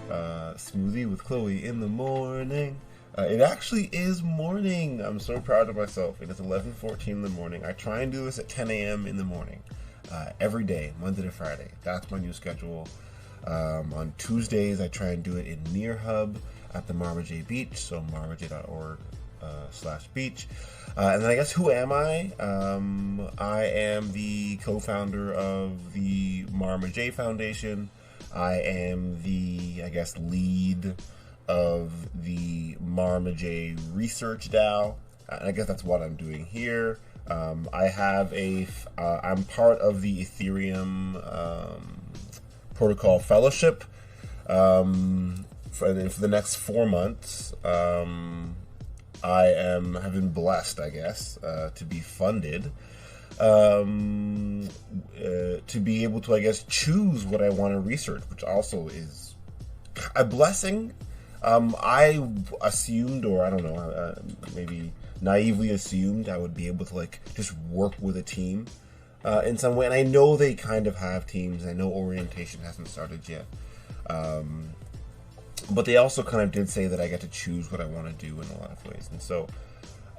Smoothie with Chloe in the morning. It actually is morning. I'm so proud of myself. It is 11:14 in the morning. I try and do this at 10 a.m. in the morning every day, Monday to Friday. That's my new schedule. On Tuesdays, I try and do it in Near Hub at the Marmaday Beach, so marmaday.org/beach. And then I guess, who am I? I am the co-founder of the Marmaday Foundation. I am the, I guess, lead of the Marmaday Research DAO. And I guess that's what I'm doing here. I have I'm part of the Ethereum Protocol Fellowship. For the next 4 months, I have been blessed, I guess, to be funded, to be able to, I guess, choose what I want to research, which also is a blessing. I assumed, or I don't know, maybe naively assumed I would be able to, like, just work with a team in some way. And I know they kind of have teams. I know orientation hasn't started yet. But they also kind of did say that I get to choose what I want to do in a lot of ways. And so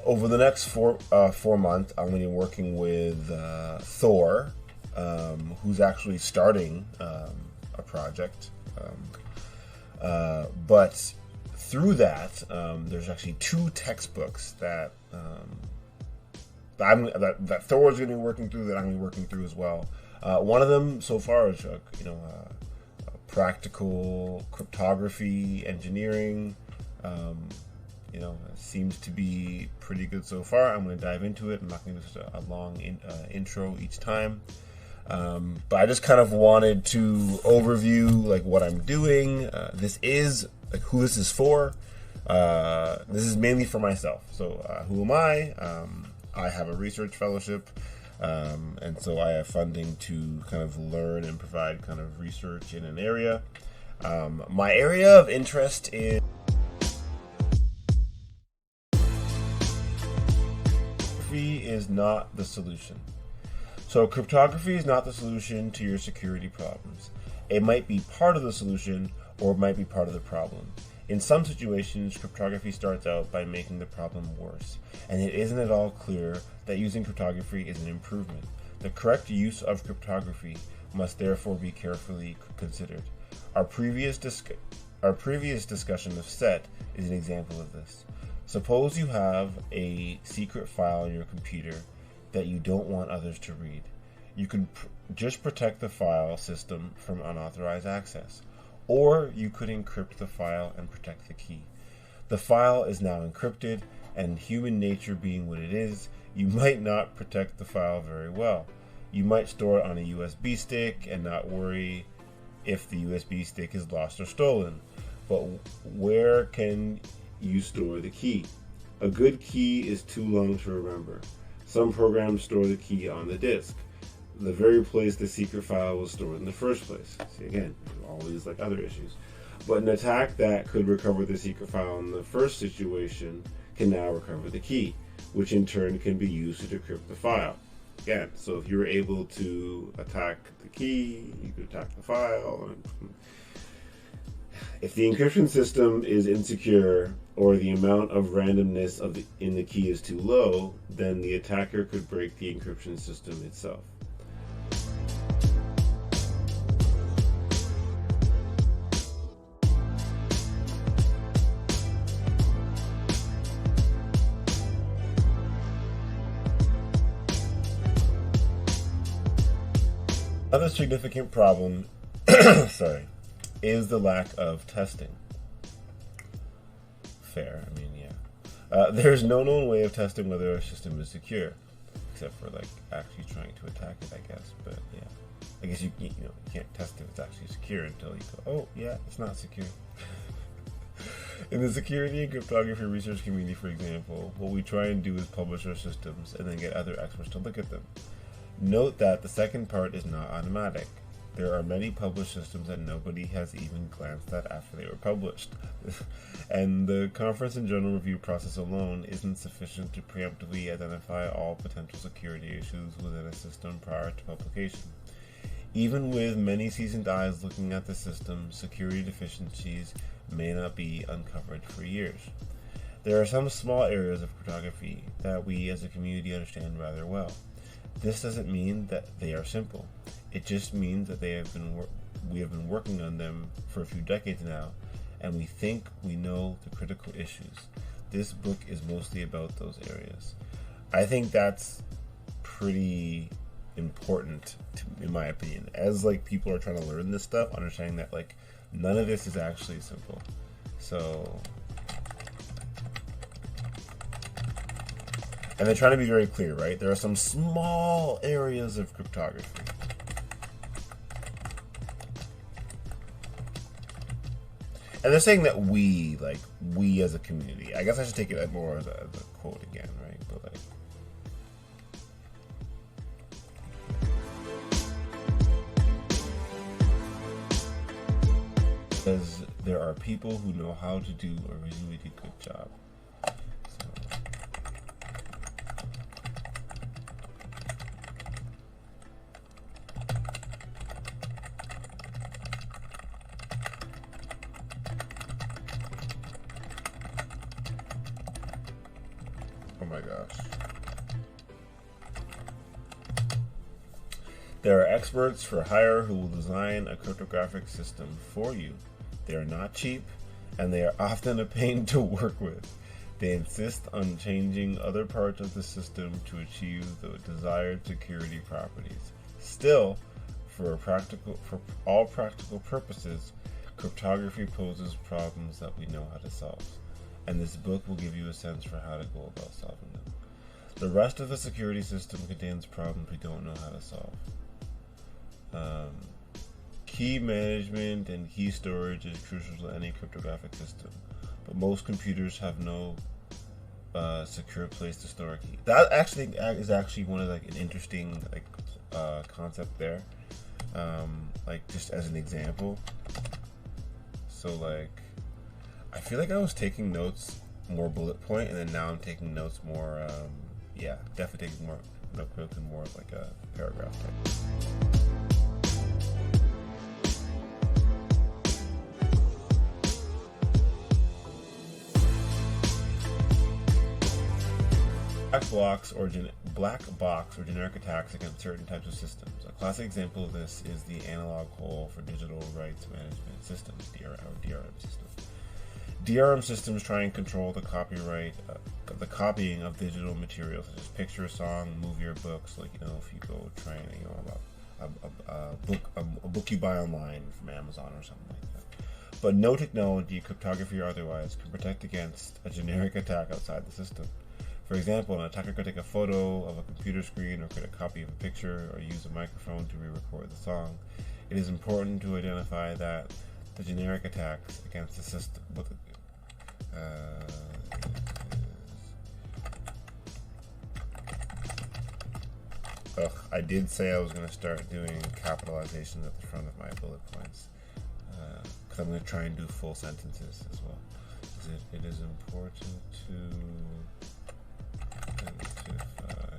over the next 4 months, I'm going to be working with Thor, who's actually starting a project. But through that, there's actually 2 textbooks that that Thor's going to be working through, that I'm going to be working through as well. One of them so far is practical cryptography engineering. It seems to be pretty good so far. I'm going to dive into it. I'm not going to do a long intro each time. But I just kind of wanted to overview, like, what I'm doing. This is, like, who this is for. This is mainly for myself. So who am I? I have a research fellowship. And so I have funding to kind of learn and provide kind of research in an area. My area of interest is cryptography is not the solution. So cryptography is not the solution to your security problems. It might be part of the solution, or it might be part of the problem. In some situations, cryptography starts out by making the problem worse, and it isn't at all clear that using cryptography is an improvement. The correct use of cryptography must therefore be carefully considered. Our previous discussion of SET is an example of this. Suppose you have a secret file on your computer that you don't want others to read. You could just protect the file system from unauthorized access. Or you could encrypt the file and protect the key. The file is now encrypted, and human nature being what it is, you might not protect the file very well. You might store it on a USB stick and not worry if the USB stick is lost or stolen. But where can you store the key? A good key is too long to remember. Some programs store the key on the disk, the very place the secret file was stored in the first place. See, again, all these, like, other issues. But an attack that could recover the secret file in the first situation can now recover the key, which in turn can be used to decrypt the file. Again, so if you were able to attack the key, you could attack the file. If the encryption system is insecure, or the amount of randomness in the key is too low, then the attacker could break the encryption system itself. Another significant problem is the lack of testing. Fair, I mean, yeah. There's no known way of testing whether a system is secure, except for, like, actually trying to attack it, I guess. But yeah, I guess you can't test if it's actually secure until you go, oh yeah, it's not secure. In the security and cryptography research community, for example, what we try and do is publish our systems and then get other experts to look at them. Note that the second part is not automatic. There are many published systems that nobody has even glanced at after they were published. And the conference and journal review process alone isn't sufficient to preemptively identify all potential security issues within a system prior to publication. Even with many seasoned eyes looking at the system, security deficiencies may not be uncovered for years. There are some small areas of cryptography that we as a community understand rather well. This doesn't mean that they are simple. It just means that we have been working on them for a few decades now, and we think we know the critical issues. This book is mostly about those areas. I think that's pretty important in my opinion. As like people are trying to learn this stuff, understanding that like none of this is actually simple. So, and they're trying to be very clear, right? There are some small areas of cryptography. And they're saying that we as a community. I guess I should take it more as a quote again, right? But like, because there are people who know how to do a really good job. Oh my gosh. There are experts for hire who will design a cryptographic system for you. They are not cheap, and they are often a pain to work with. They insist on changing other parts of the system to achieve the desired security properties. Still, for all practical purposes, cryptography poses problems that we know how to solve, and this book will give you a sense for how to go about solving them. The rest of the security system contains problems we don't know how to solve. Key management and key storage is crucial to any cryptographic system, but most computers have no secure place to store a key. That is actually one of like an interesting concept there. Like just as an example. So like, I feel like I was taking notes more bullet point, and then now I'm taking notes more. Definitely taking more notes and more of like a paragraph type. Black box or generic attacks against certain types of systems. A classic example of this is the analog hole for digital rights management systems, DRM systems. DRM systems try and control the copying of digital materials such as picture, song, movie, or books. Like, you know, if you go try and, a book you buy online from Amazon or something like that. But no technology, cryptography or otherwise, can protect against a generic attack outside the system. For example, an attacker could take a photo of a computer screen or create a copy of a picture or use a microphone to re-record the song. It is important to identify that the generic attacks against the system. I did say I was going to start doing capitalizations at the front of my bullet points, because I'm going to try and do full sentences as well. It is important to identify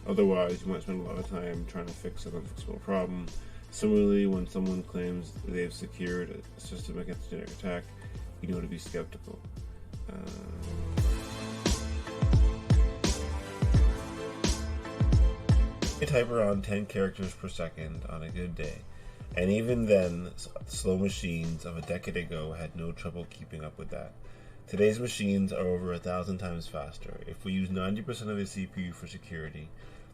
otherwise, you might spend a lot of time trying to fix an unfixable problem. Similarly, when someone claims they've secured a system against a generic attack, you know to be skeptical. I type around 10 characters per second on a good day, and even then, slow machines of a decade ago had no trouble keeping up with that. Today's machines are over 1,000 times faster. If we use 90% of the CPU for security,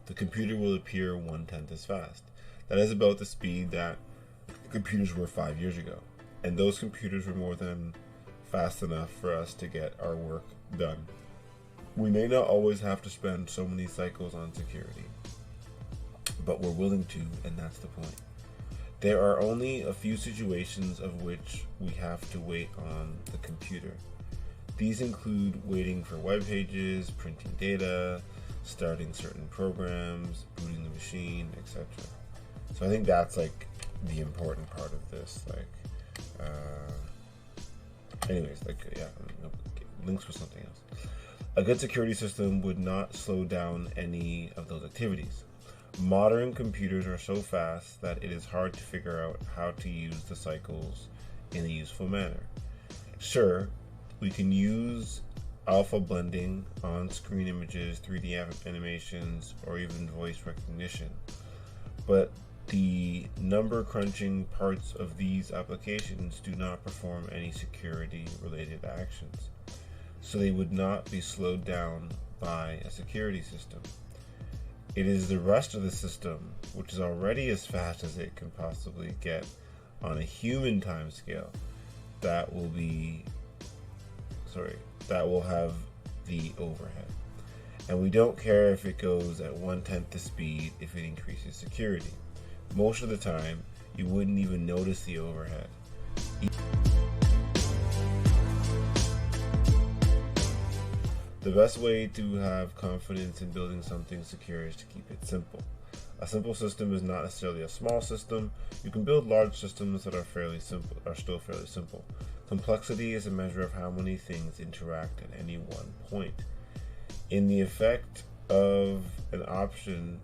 the computer will appear 1/10 as fast. That is about the speed that computers were 5 years ago, and those computers were more than fast enough for us to get our work done. We may not always have to spend so many cycles on security, but we're willing to, and that's the point. There are only a few situations of which we have to wait on the computer. These include waiting for web pages, printing data, starting certain programs, booting the machine, etc. So I think that's like the important part of this. Links with something else. A good security system would not slow down any of those activities. Modern computers are so fast that it is hard to figure out how to use the cycles in a useful manner. Sure, we can use alpha blending, on-screen images, 3D animations, or even voice recognition, but the number crunching parts of these applications do not perform any security-related actions, so they would not be slowed down by a security system. It is the rest of the system, which is already as fast as it can possibly get on a human timescale, that will have the overhead. And we don't care if it goes at 1/10 the speed if it increases security. Most of the time, you wouldn't even notice the overhead. The best way to have confidence in building something secure is to keep it simple. A simple system is not necessarily a small system. You can build large systems that are still fairly simple. Complexity is a measure of how many things interact at any one point. If the effect of an option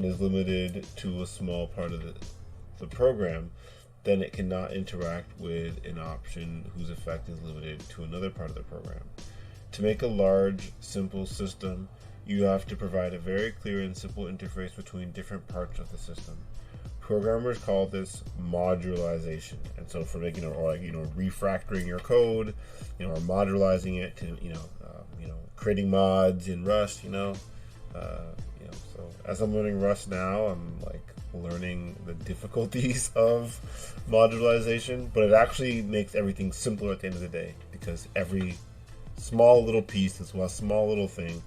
is limited to a small part of the program, then it cannot interact with an option whose effect is limited to another part of the program. To make a large, simple system, you have to provide a very clear and simple interface between different parts of the system. Programmers call this modularization, and so for making refactoring your code, or modularizing it to creating mods in Rust, So as I'm learning Rust now, I'm learning the difficulties of modularization, but it actually makes everything simpler at the end of the day, because every small little piece is a small little thing,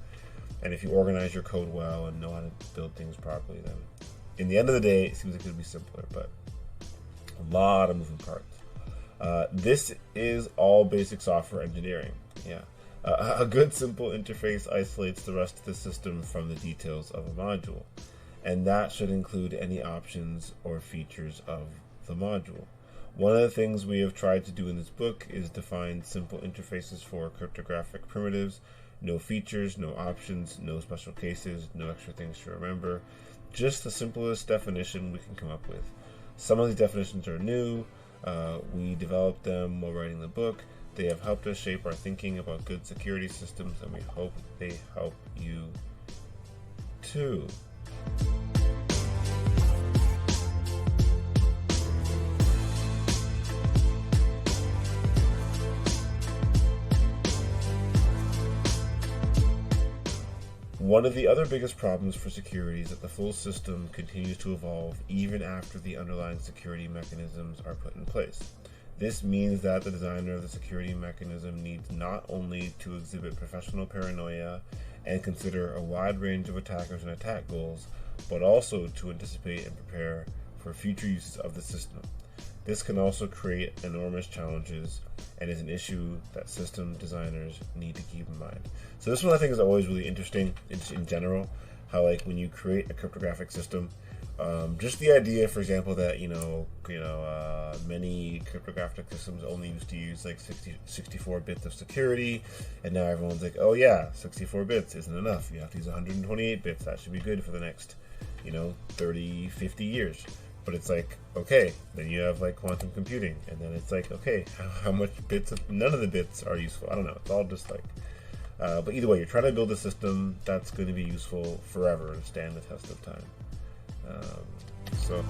and if you organize your code well and know how to build things properly, then in the end of the day, it seems like it would be simpler, but a lot of moving parts. This is all basic software engineering. A good simple interface isolates the rest of the system from the details of a module, and that should include any options or features of the module. One of the things we have tried to do in this book is define simple interfaces for cryptographic primitives. No features, no options, no special cases, no extra things to remember. Just the simplest definition we can come up with. Some of these definitions are new. We developed them while writing the book. They have helped us shape our thinking about good security systems, and we hope they help you too. One of the other biggest problems for security is that the full system continues to evolve even after the underlying security mechanisms are put in place. This means that the designer of the security mechanism needs not only to exhibit professional paranoia and consider a wide range of attackers and attack goals, but also to anticipate and prepare for future uses of the system. This can also create enormous challenges and is an issue that system designers need to keep in mind. So this one I think is always really interesting in general, how when you create a cryptographic system, just the idea, for example, that many cryptographic systems only used to use 64 bits of security, and now everyone's like, oh yeah, 64 bits isn't enough. You have to use 128 bits. That should be good for the next 30, 50 years. But it's okay, then you have quantum computing, and then it's okay, how much bits none of the bits are useful. I don't know. It's all just but either way, you're trying to build a system that's going to be useful forever and stand the test of time. So